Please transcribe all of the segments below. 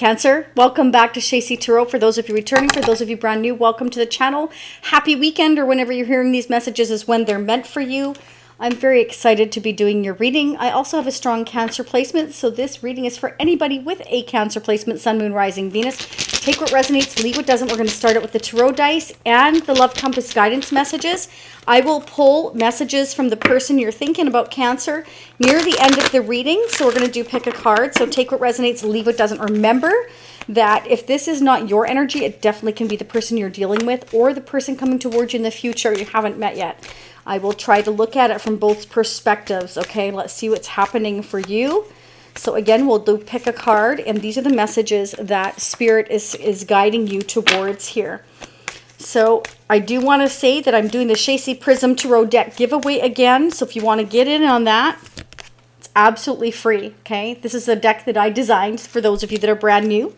Cancer, welcome back to Shacey Tarot. For those of you returning, for those of you brand new, welcome to the channel. Happy weekend, or whenever you're hearing these messages is when they're meant for you. I'm very excited to be doing your reading. I also have a strong Cancer placement, so this reading is for anybody with a Cancer placement, Sun, Moon, Rising, Venus. Take what resonates, leave what doesn't. We're going to start it with the Tarot dice and the Love Compass guidance messages. I will pull messages from the person you're thinking about, Cancer, near the end of the reading. So we're going to do pick a card. So take what resonates, leave what doesn't. Remember that if this is not your energy, it definitely can be the person you're dealing with or the person coming towards you in the future you haven't met yet. I will try to look at it from both perspectives. Okay, let's see what's happening for you. So again, we'll do pick a card, and these are the messages that Spirit is guiding you towards here. So I do want to say that I'm doing the Shacey Prism Tarot deck giveaway again. So if you want to get in on that, it's absolutely free. Okay, this is a deck that I designed for those of you that are brand new.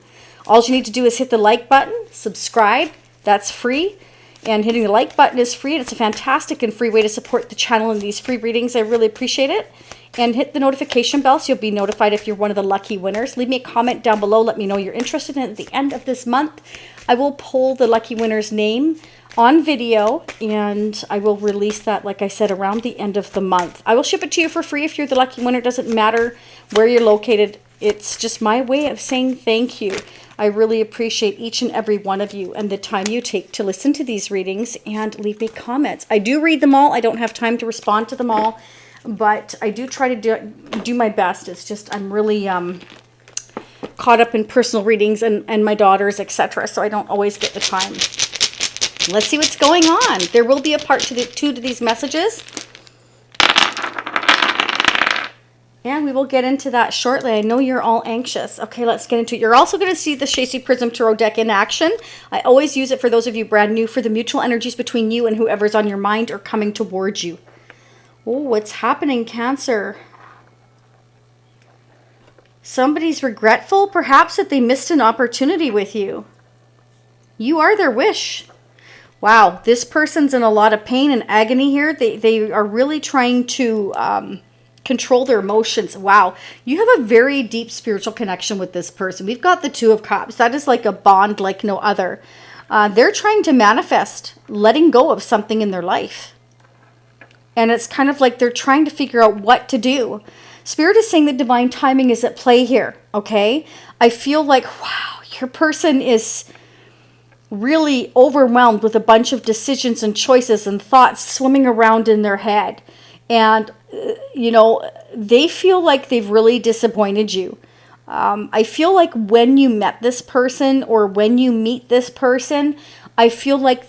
All you need to do is hit the like button, subscribe. That's free. And hitting the like button is free, and it's a fantastic and free way to support the channel in these free readings. I really appreciate it. And hit the notification bell so you'll be notified if you're one of the lucky winners. Leave me a comment down below. Let me know you're interested. And at the end of this month, I will pull the lucky winner's name on video, and I will release that, like I said, around the end of the month. I will ship it to you for free if you're the lucky winner. It doesn't matter where you're located. It's just my way of saying thank you. I really appreciate each and every one of you and the time you take to listen to these readings and leave me comments. I do read them all. I don't have time to respond to them all, but I do try to do my best. It's just I'm really caught up in personal readings and my daughters, etc. So I don't always get the time. Let's see what's going on. There will be a part two to these messages. And we will get into that shortly. I know you're all anxious. Okay, let's get into it. You're also going to see the Shacey Prism Tarot deck in action. I always use it for those of you brand new for the mutual energies between you and whoever's on your mind or coming towards you. Oh, what's happening, Cancer? Somebody's regretful, perhaps, that they missed an opportunity with you. You are their wish. Wow, this person's in a lot of pain and agony here. They are really trying to control their emotions. Wow, you have a very deep spiritual connection with this person. We've got the Two of Cups. That is like a bond like no other. They're trying to manifest letting go of something in their life. And it's kind of like they're trying to figure out what to do. Spirit is saying that divine timing is at play here, okay? I feel like, wow, your person is really overwhelmed with a bunch of decisions and choices and thoughts swimming around in their head. And, you know, they feel like they've really disappointed you. I feel like when you met this person or when you meet this person, I feel like,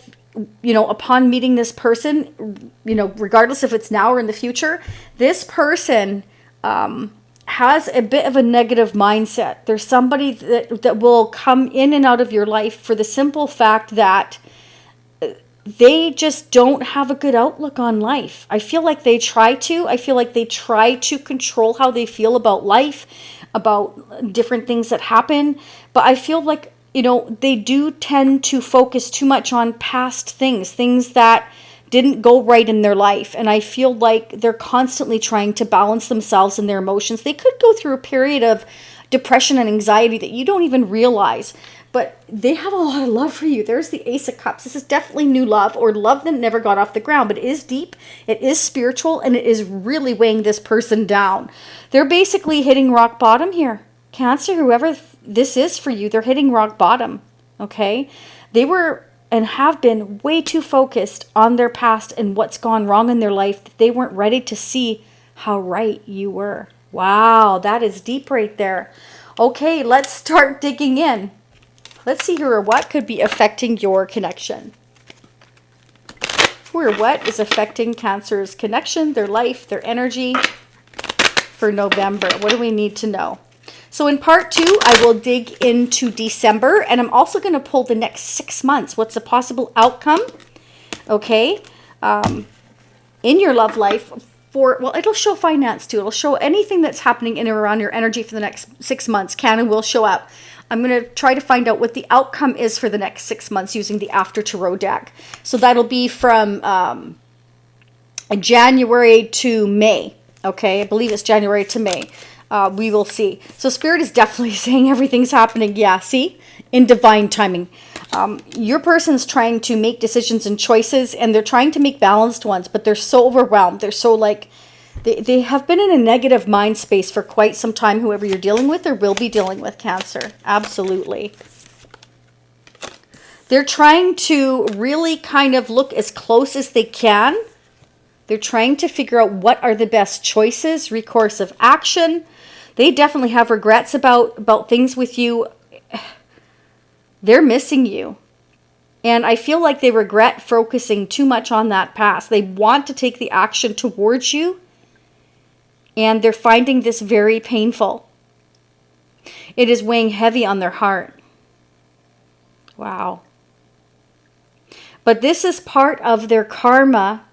you know, upon meeting this person, you know, regardless if it's now or in the future, this person has a bit of a negative mindset. There's somebody that will come in and out of your life for the simple fact that they just don't have a good outlook on life. I feel like they try to. I feel like they try to control how they feel about life, about different things that happen. But I feel like, you know, they do tend to focus too much on past things that didn't go right in their life. And I feel like they're constantly trying to balance themselves and their emotions. They could go through a period of depression and anxiety that you don't even realize. But they have a lot of love for you. There's the Ace of Cups. This is definitely new love, or love that never got off the ground. But it is deep, it is spiritual, and it is really weighing this person down. They're basically hitting rock bottom here. Cancer, whoever this is for you, they're hitting rock bottom, okay? They were and have been way too focused on their past and what's gone wrong in their life that they weren't ready to see how right you were. Wow, that is deep right there. Okay, let's start digging in. Let's see who or what could be affecting your connection. Who or what is affecting Cancer's connection, their life, their energy for November? What do we need to know? So in part two, I will dig into December, and I'm also going to pull the next 6 months. What's the possible outcome? Okay. In your love life for, well, it'll show finance too. It'll show anything that's happening in or around your energy for the next 6 months can and will show up. I'm going to try to find out what the outcome is for the next 6 months using the After Tarot deck. So that'll be from January to May. Okay, I believe it's January to May. We will see. So Spirit is definitely saying everything's happening. Yeah, see? In divine timing. Your person's trying to make decisions and choices, and they're trying to make balanced ones, but they're so overwhelmed. They're so like, they have been in a negative mind space for quite some time, whoever you're dealing with or will be dealing with, Cancer. Absolutely. They're trying to really kind of look as close as they can. They're trying to figure out what are the best choices, recourse of action. They definitely have regrets about things with you. They're missing you. And I feel like they regret focusing too much on that past. They want to take the action towards you. And they're finding this very painful. It is weighing heavy on their heart. Wow. But this is part of their karma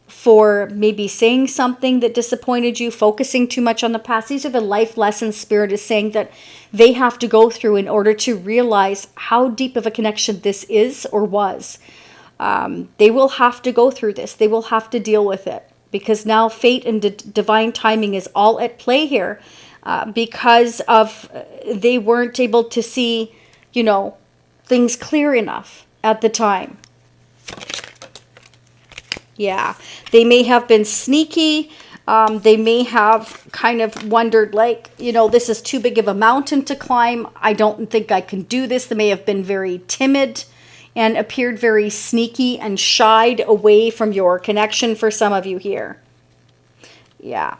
for maybe saying something that disappointed you, focusing too much on the past. These are the life lessons Spirit is saying that they have to go through in order to realize how deep of a connection this is or was. They will have to go through this. They will have to deal with it, because now fate and divine timing is all at play here, because of they weren't able to see, you know, things clear enough at the time. Yeah, they may have been sneaky. They may have kind of wondered, like, you know, this is too big of a mountain to climb. I don't think I can do this. They may have been very timid and appeared very sneaky and shied away from your connection for some of you here. Yeah.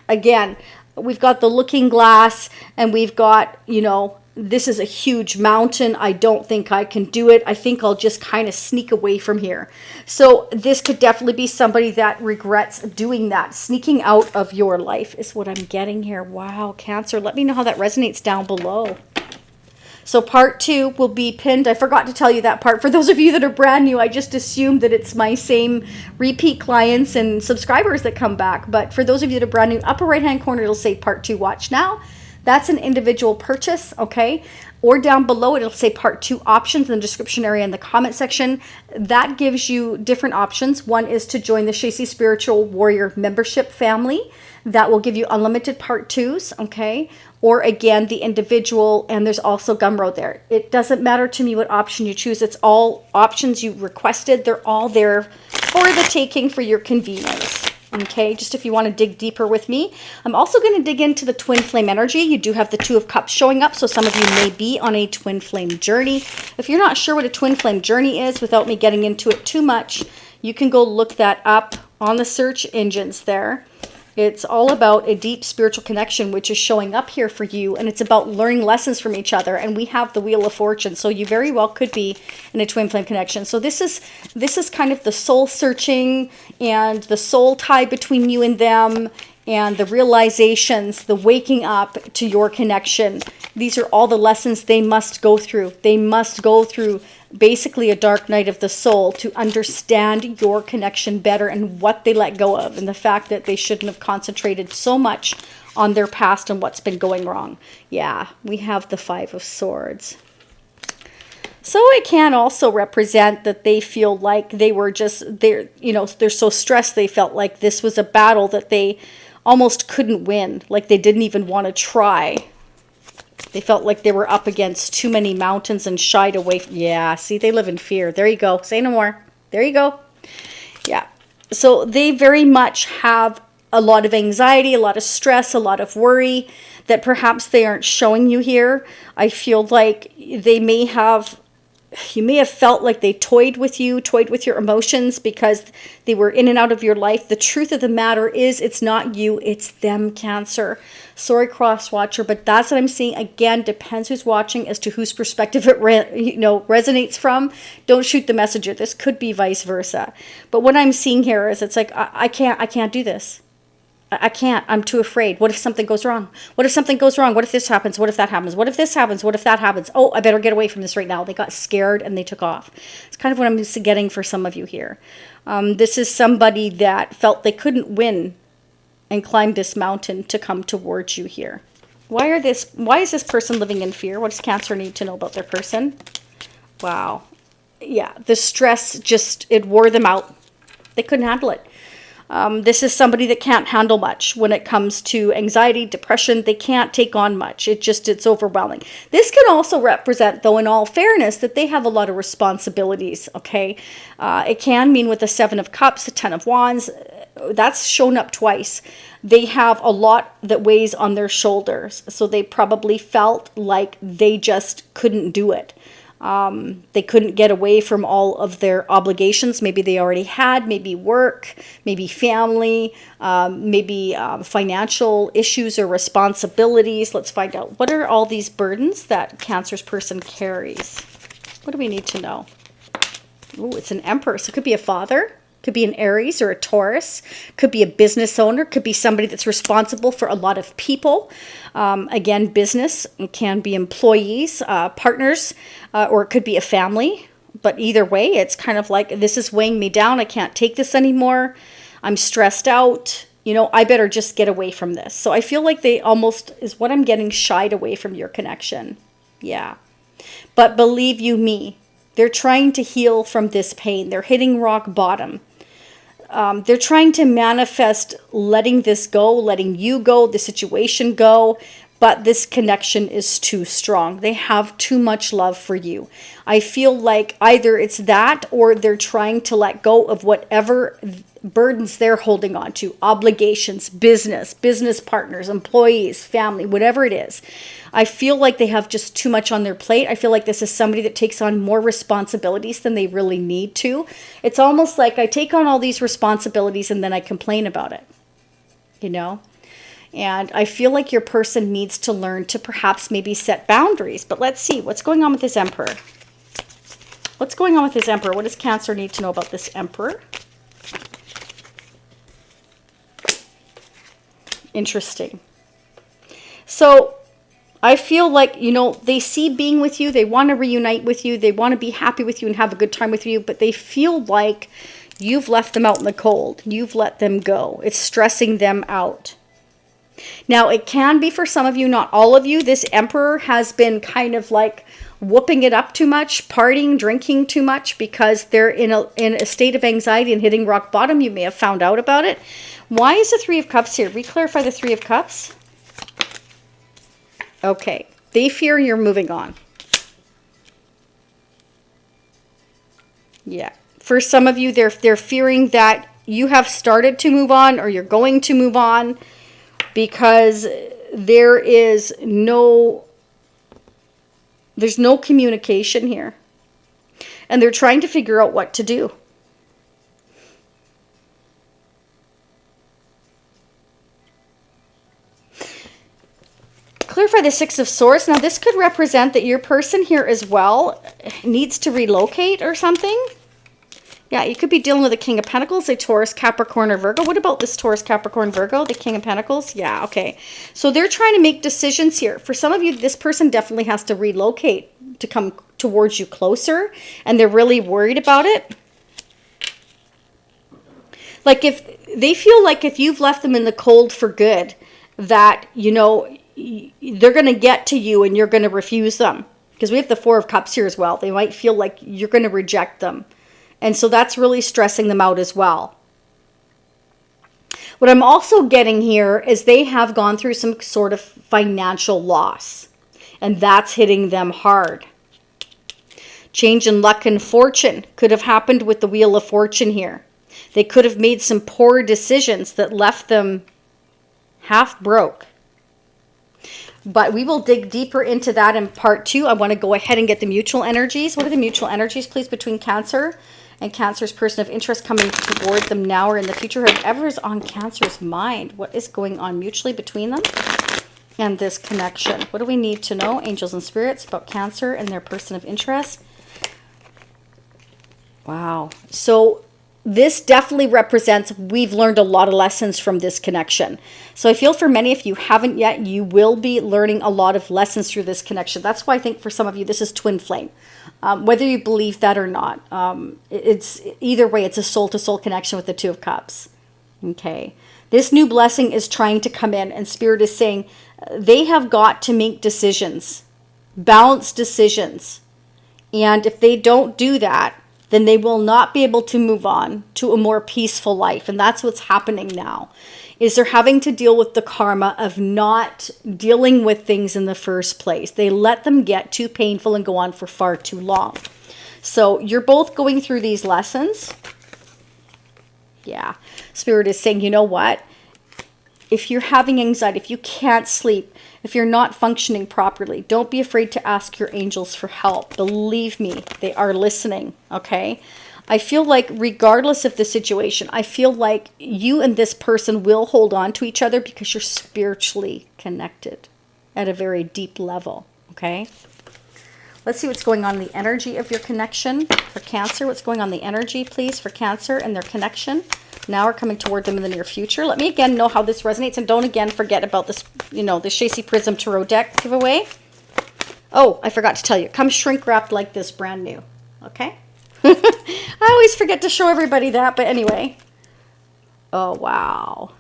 Again, we've got the looking glass, and we've got, you know, this is a huge mountain. I don't think I can do it. I think I'll just kind of sneak away from here. So this could definitely be somebody that regrets doing that. Sneaking out of your life is what I'm getting here. Wow, Cancer. Let me know how that resonates down below. So part 2 will be pinned. I forgot to tell you that part. For those of you that are brand new, I just assumed that it's my same repeat clients and subscribers that come back. But for those of you that are brand new, upper right-hand corner, it'll say part 2, watch now. That's an individual purchase, okay? Or down below, it'll say part 2 options in the description area in the comment section. That gives you different options. One is to join the Shacy Spiritual Warrior membership family. That will give you unlimited part 2s, okay? Or again, the individual, and there's also Gumroad there. It doesn't matter to me what option you choose. It's all options you requested. They're all there for the taking for your convenience. Okay, just if you want to dig deeper with me. I'm also going to dig into the twin flame energy. You do have the 2 of Cups showing up, so some of you may be on a twin flame journey. If you're not sure what a twin flame journey is, without me getting into it too much, you can go look that up on the search engines there. It's all about a deep spiritual connection, which is showing up here for you, and it's about learning lessons from each other. And we have the Wheel of Fortune, so you very well could be in a twin flame connection. So this is kind of the soul searching and the soul tie between you and them, and the realizations, the waking up to your connection. These are all the lessons they must go through. They must go through basically a dark night of the soul to understand your connection better and what they let go of, and the fact that they shouldn't have concentrated so much on their past and what's been going wrong. Yeah, we have the 5 of Swords. So it can also represent that they feel like they were they're so stressed they felt like this was a battle that they almost couldn't win, like they didn't even want to try. They felt like they were up against too many mountains and shied away. Yeah, see, they live in fear. There you go. Say no more. There you go. Yeah. So they very much have a lot of anxiety, a lot of stress, a lot of worry that perhaps they aren't showing you here. I feel like you may have felt like they toyed with your emotions because they were in and out of your life. The truth of the matter is it's not you, it's them, Cancer. Sorry, cross watcher, but that's what I'm seeing. Again, depends who's watching as to whose perspective it resonates from. Don't shoot the messenger. This could be vice versa. But what I'm seeing here is it's like, I can't do this. I can't. I'm too afraid. What if something goes wrong? What if something goes wrong? What if this happens? What if that happens? What if this happens? What if that happens? Oh, I better get away from this right now. They got scared and they took off. It's kind of what I'm getting for some of you here. This is somebody that felt they couldn't win and climb this mountain to come towards you here. Why is this person living in fear? What does Cancer need to know about their person? Wow. Yeah, the stress it wore them out. They couldn't handle it. This is somebody that can't handle much when it comes to anxiety, depression. They can't take on much. It's overwhelming. This can also represent, though, in all fairness, that they have a lot of responsibilities, okay? It can mean with the Seven of Cups, the Ten of Wands, that's shown up twice. They have a lot that weighs on their shoulders. So they probably felt like they just couldn't do it. They couldn't get away from all of their obligations. Maybe they already had, maybe work, maybe family, maybe financial issues or responsibilities. Let's find out. What are all these burdens that Cancer's person carries? What do we need to know? Oh, it's an Emperor. So it could be a father. Could be an Aries or a Taurus. Could be a business owner. Could be somebody that's responsible for a lot of people. Again, business. It can be employees, partners, or it could be a family. But either way, it's kind of like, this is weighing me down. I can't take this anymore. I'm stressed out. You know, I better just get away from this. So I feel like they almost, is what I'm getting, shied away from your connection. Yeah. But believe you me, they're trying to heal from this pain. They're hitting rock bottom. They're trying to manifest letting this go, letting you go, the situation go, but this connection is too strong. They have too much love for you. I feel like either it's that or they're trying to let go of whatever burdens they're holding on to, obligations, business partners, employees, family, whatever it is. I feel like they have just too much on their plate. I feel like this is somebody that takes on more responsibilities than they really need to. It's almost like I take on all these responsibilities and then I complain about it, you know? And I feel like your person needs to learn to perhaps maybe set boundaries. But let's see, what's going on with this Emperor? What's going on with this Emperor? What does Cancer need to know about this Emperor? Interesting. So I feel like, you know, they see being with you. They want to reunite with you. They want to be happy with you and have a good time with you. But they feel like you've left them out in the cold. You've let them go. It's stressing them out. Now, it can be for some of you, not all of you. This Emperor has been kind of like whooping it up too much, partying, drinking too much because they're in a state of anxiety and hitting rock bottom. You may have found out about it. Why is the Three of Cups here? Re-clarify the Three of Cups. Okay. They fear you're moving on. Yeah. For some of you, they're fearing that you have started to move on or you're going to move on because there's no communication here. And they're trying to figure out what to do. Clarify the Six of Swords. Now, this could represent that your person here as well needs to relocate or something. Yeah, you could be dealing with a King of Pentacles, a Taurus, Capricorn, or Virgo. What about this Taurus, Capricorn, Virgo, the King of Pentacles? Yeah, okay. So they're trying to make decisions here. For some of you, this person definitely has to relocate to come towards you closer, and they're really worried about it. Like if they feel like if you've left them in the cold for good, that, you know, they're going to get to you and you're going to refuse them. Because we have the Four of Cups here as well. They might feel like you're going to reject them. And so that's really stressing them out as well. What I'm also getting here is they have gone through some sort of financial loss. And that's hitting them hard. Change in luck and fortune could have happened with the Wheel of Fortune here. They could have made some poor decisions that left them half broke. But we will dig deeper into that in part 2. I want to go ahead and get the mutual energies. What are the mutual energies, please, between Cancer and Cancer's person of interest coming toward them now or in the future? Whatever is on Cancer's mind, what is going on mutually between them and this connection? What do we need to know, angels and spirits, about Cancer and their person of interest? Wow. So this definitely represents we've learned a lot of lessons from this connection. So I feel for many, if you haven't yet, you will be learning a lot of lessons through this connection. That's why I think for some of you, this is twin flame. Whether you believe that or not, it's either way, it's a soul-to-soul connection with the Two of Cups. Okay. This new blessing is trying to come in, and Spirit is saying they have got to make decisions, balanced decisions. And if they don't do that, then they will not be able to move on to a more peaceful life. And that's what's happening now, is they're having to deal with the karma of not dealing with things in the first place. They let them get too painful and go on for far too long. So you're both going through these lessons. Yeah. Spirit is saying, you know what? If you're having anxiety, if you can't sleep, if you're not functioning properly, don't be afraid to ask your angels for help. Believe me, they are listening, okay? I feel like regardless of the situation, I feel like you and this person will hold on to each other because you're spiritually connected at a very deep level, okay? Let's see what's going on in the energy of your connection for Cancer. What's going on in the energy, please, for Cancer and their connection. Now we're coming toward them in the near future. Let me again know how this resonates. And don't again forget about this, you know, the Shacy Prism Tarot deck giveaway. Oh, I forgot to tell you. It comes shrink wrapped like this, brand new. Okay? I always forget to show everybody that. But anyway. Oh, wow.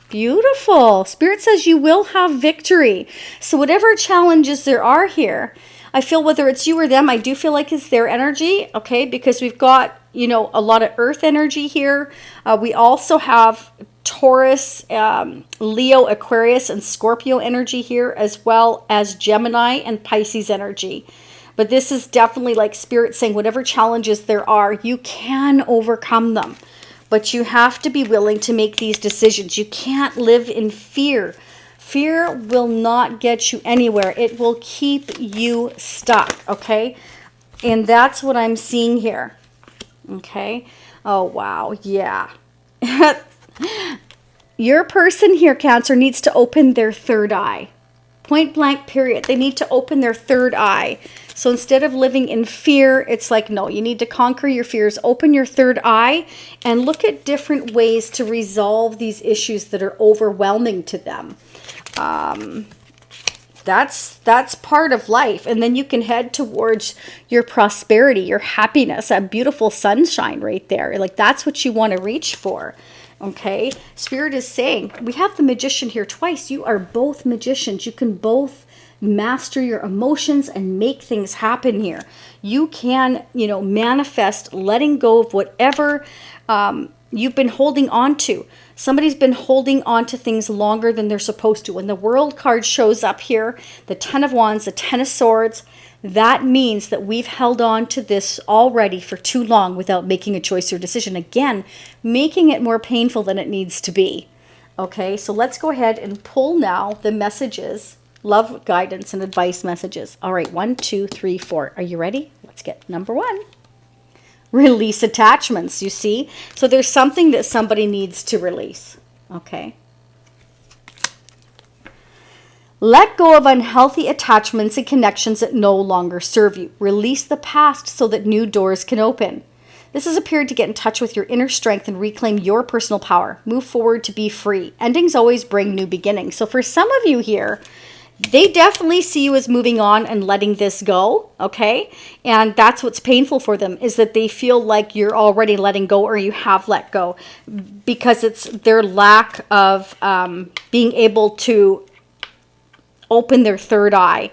Beautiful. Spirit says you will have victory. So whatever challenges there are here, I feel whether it's you or them, I do feel like it's their energy, okay? Because we've got, you know, a lot of earth energy here. We also have Taurus, Leo, Aquarius, and Scorpio energy here, as well as Gemini and Pisces energy. But this is definitely like Spirit saying whatever challenges there are, you can overcome them. But you have to be willing to make these decisions. You can't live in fear. Fear will not get you anywhere. It will keep you stuck, okay? And that's what I'm seeing here, okay? Oh, wow, yeah. Your person here, Cancer, needs to open their third eye. Point blank, period. They need to open their third eye. So instead of living in fear, it's like, no, you need to conquer your fears, open your third eye, and look at different ways to resolve these issues that are overwhelming to them. That's part of life. And then you can head towards your prosperity, your happiness, that beautiful sunshine right there. Like that's what you want to reach for. Okay. Spirit is saying, we have the Magician here twice. You are both magicians. You can both master your emotions and make things happen here. You can, you know, manifest letting go of whatever, you've been holding on to. Somebody's been holding on to things longer than they're supposed to. When the World card shows up here, the Ten of Wands, the Ten of Swords, that means that we've held on to this already for too long without making a choice or decision. Again, making it more painful than it needs to be. Okay, so let's go ahead and pull now the messages, love, guidance, and advice messages. All right, 1, 2, 3, 4. Are you ready? Let's get number 1. Release attachments, you see? So there's something that somebody needs to release, okay? Let go of unhealthy attachments and connections that no longer serve you. Release the past so that new doors can open. This is a period to get in touch with your inner strength and reclaim your personal power. Move forward to be free. Endings always bring new beginnings. So for some of you here, they definitely see you as moving on and letting this go, okay? And that's what's painful for them, is that they feel like you're already letting go or you have let go, because it's their lack of being able to open their third eye.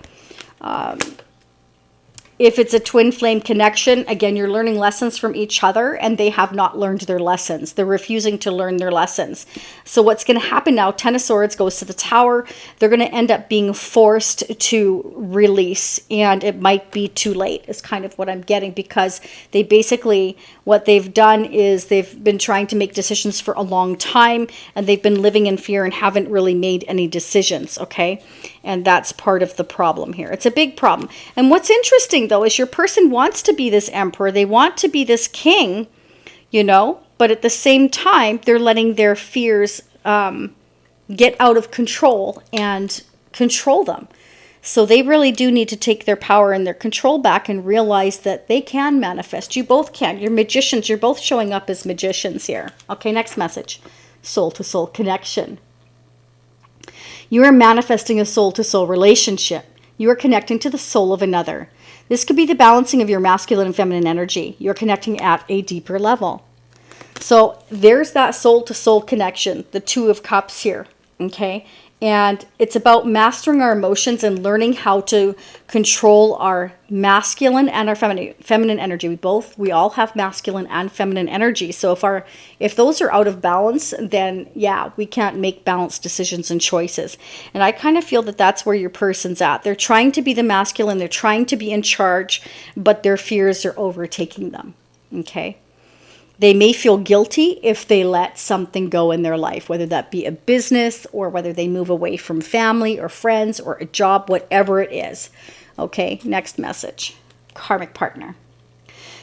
If it's a twin flame connection, again, you're learning lessons from each other and they have not learned their lessons. They're refusing to learn their lessons. So what's going to happen now, Ten of Swords goes to the Tower. They're going to end up being forced to release, and it might be too late is kind of what I'm getting, because they basically, what they've done is they've been trying to make decisions for a long time and they've been living in fear and haven't really made any decisions, okay? And that's part of the problem here. It's a big problem. And what's interesting, though, is your person wants to be this emperor. They want to be this king, you know, but at the same time, they're letting their fears get out of control and control them. So they really do need to take their power and their control back and realize that they can manifest. You both can. You're magicians. You're both showing up as magicians here. Okay, next message. Soul-to-soul connection. You are manifesting a soul-to-soul relationship. You are connecting to the soul of another. This could be the balancing of your masculine and feminine energy. You're connecting at a deeper level. So there's that soul-to-soul connection, the Two of Cups here, okay? And it's about mastering our emotions and learning how to control our masculine and our feminine energy. We all have masculine and feminine energy. So if those are out of balance, then yeah, we can't make balanced decisions and choices. And I kind of feel that that's where your person's at. They're trying to be the masculine, they're trying to be in charge, but their fears are overtaking them. Okay? They may feel guilty if they let something go in their life, whether that be a business or whether they move away from family or friends or a job, whatever it is. Okay, next message. Karmic partner.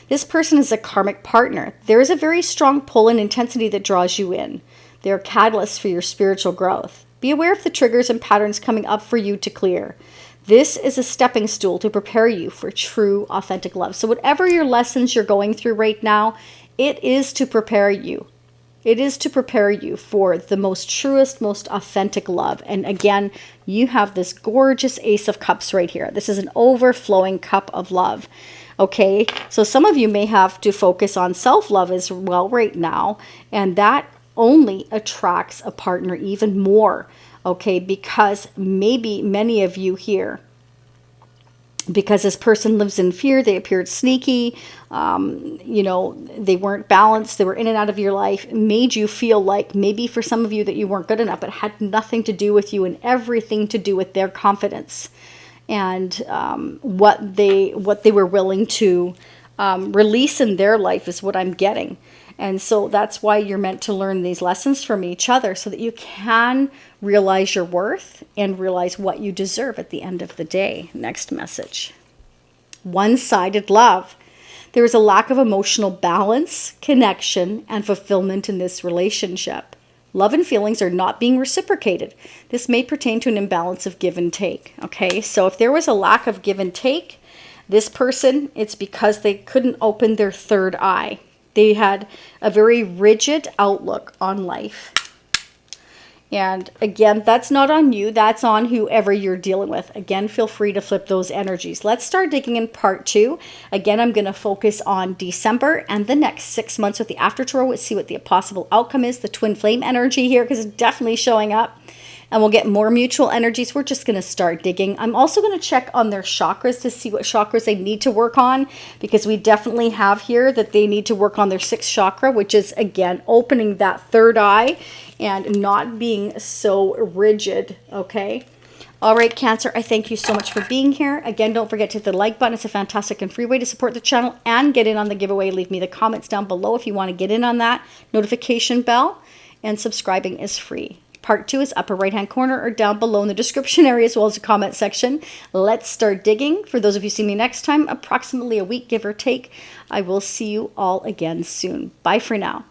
This person is a karmic partner. There is a very strong pull and intensity that draws you in. They are catalysts for your spiritual growth. Be aware of the triggers and patterns coming up for you to clear. This is a stepping stool to prepare you for true, authentic love. So whatever your lessons you're going through right now, it is to prepare you. It is to prepare you for the most truest, most authentic love. And again, you have this gorgeous Ace of Cups right here. This is an overflowing cup of love. Okay, so some of you may have to focus on self-love as well right now. And that only attracts a partner even more. Okay, because maybe many of you here, because this person lives in fear, they appeared sneaky, they weren't balanced, they were in and out of your life, made you feel like maybe for some of you that you weren't good enough. It had nothing to do with you and everything to do with their confidence and what they were willing to release in their life is what I'm getting. And so that's why you're meant to learn these lessons from each other so that you can realize your worth and realize what you deserve at the end of the day. Next message. One-sided love. There is a lack of emotional balance, connection, and fulfillment in this relationship. Love and feelings are not being reciprocated. This may pertain to an imbalance of give and take. Okay, so if there was a lack of give and take, this person, it's because they couldn't open their third eye. They had a very rigid outlook on life. And again, that's not on you. That's on whoever you're dealing with. Again, feel free to flip those energies. Let's start digging in part 2. Again, I'm going to focus on December and the next 6 months with the after tarot. Let's see what the possible outcome is. The twin flame energy here, because it's definitely showing up. And we'll get more mutual energies. We're just going to start digging. I'm also going to check on their chakras to see what chakras they need to work on, because we definitely have here that they need to work on their 6th chakra, which is, again, opening that third eye and not being so rigid, okay? All right, Cancer, I thank you so much for being here. Again, don't forget to hit the like button. It's a fantastic and free way to support the channel and get in on the giveaway. Leave me the comments down below if you want to get in on that. Notification bell, and subscribing is free. Part 2 is upper right-hand corner or down below in the description area as well as the comment section. Let's start digging. For those of you see me next time, approximately a week, give or take, I will see you all again soon. Bye for now.